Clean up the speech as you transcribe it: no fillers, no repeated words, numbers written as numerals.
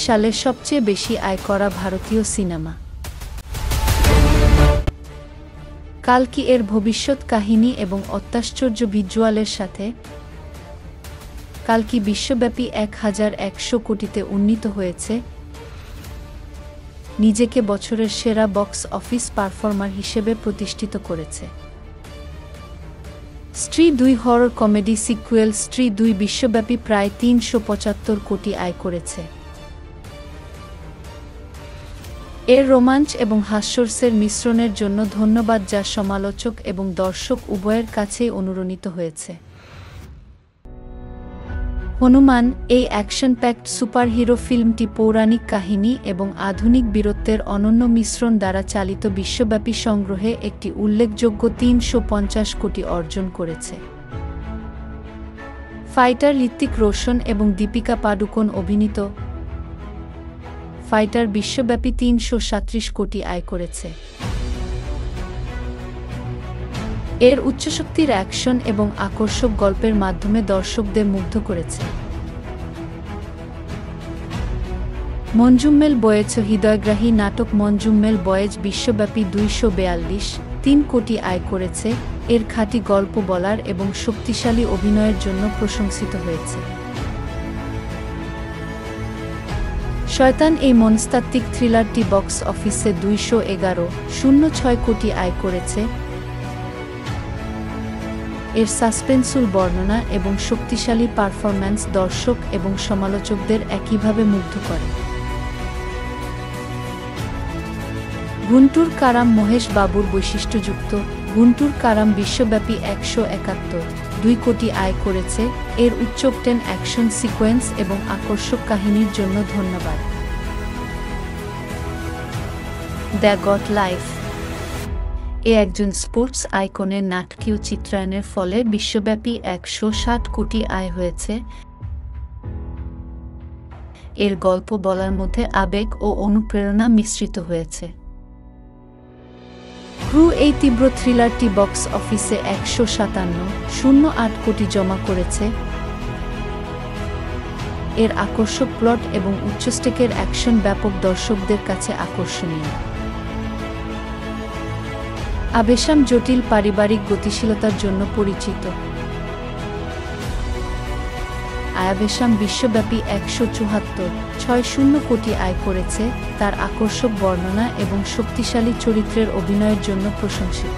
সালে সবচেয়ে বেশি আয় করা ভারতীয় সিনেমা। কালকি এর ভবিষ্যৎ কাহিনী এবং অত্যাশ্চর্য ভিজুয়ালের সাথে কালকি বিশ্বব্যাপী 1100 কোটিতে উন্নীত হয়েছে, নিজেকে বছরের সেরা বক্স অফিস পারফর্মার হিসেবে প্রতিষ্ঠিত করেছে। স্ত্রী 2 হরর কমেডি সিক্যুয়েল স্ত্রী 2 বিশ্বব্যাপী প্রায় 375 কোটি আয় করেছে। এর রোমাঞ্চ এবং হাস্যরসের মিশ্রণের জন্য ধন্যবাদ, যা সমালোচক এবং দর্শক উভয়ের কাছেই অনুরণিত হয়েছে। হনুমান, এই অ্যাকশন প্যাকড সুপারহিরো ফিল্মটি পৌরাণিক কাহিনী এবং আধুনিক বীরত্বের অনন্য মিশ্রণ দ্বারা চালিত বিশ্বব্যাপী সংগ্রহে একটি উল্লেখযোগ্য 350 কোটি অর্জন করেছে। ফাইটার ঋত্বিক রোশন এবং দীপিকা পাডুকোন অভিনীত ফাইটার বিশ্বব্যাপী 337 কোটি আয় করেছে। এর উচ্চশক্তির অ্যাকশন এবং আকর্ষক গল্পের মাধ্যমে দর্শকদের মুগ্ধ করেছে। মঞ্জুম্মেল বয়েজ হৃদয়গ্রাহী নাটক মঞ্জুম্মেল বয়েজ বিশ্বব্যাপী 242.3 কোটি আয় করেছে, এর খাঁটি গল্প বলার এবং শক্তিশালী অভিনয়ের জন্য প্রশংসিত হয়েছে। শয়তান, এই মনস্তাত্ত্বিক থ্রিলারটি বক্স অফিসে 211.06 কোটি আয় করেছে। এর সাসপেন্সফুল বর্ণনা এবং শক্তিশালী পারফরম্যান্স দর্শক এবং সমালোচকদের একইভাবে মুগ্ধ করে। গুন্টুর কারাম, মহেশ বাবুর বৈশিষ্ট্যযুক্ত গুন্টুর কারাম বিশ্বব্যাপী 171.2 কোটি আয় করেছে, এর উচ্চোক্টেন অ্যাকশন সিকোয়েন্স এবং আকর্ষক কাহিনীর জন্য ধন্যবাদ। দ্য গট লাইফ, এ একজন স্পোর্টস আইকনের নাটকীয় চিত্রায়নের ফলে বিশ্বব্যাপী 160 কোটি আয় হয়েছে। এর গল্প বলার মধ্যে আবেগ ও অনুপ্রেরণা মিশ্রিত হয়েছে। ক্রু, এই তীব্র থ্রিলারটি বক্স অফিসে 157.08 কোটি জমা করেছে। এর আকর্ষক প্লট এবং উচ্চস্টেকের অ্যাকশন ব্যাপক দর্শকদের কাছে আকর্ষণীয়। আবেশাম জটিল পারিবারিক গতিশীলতার জন্য পরিচিত। আয়াবেশাম বিশ্বব্যাপী 174.60 কোটি আয় করেছে, তার আকর্ষক বর্ণনা এবং শক্তিশালী চরিত্রের অভিনয়ের জন্য প্রশংসিত।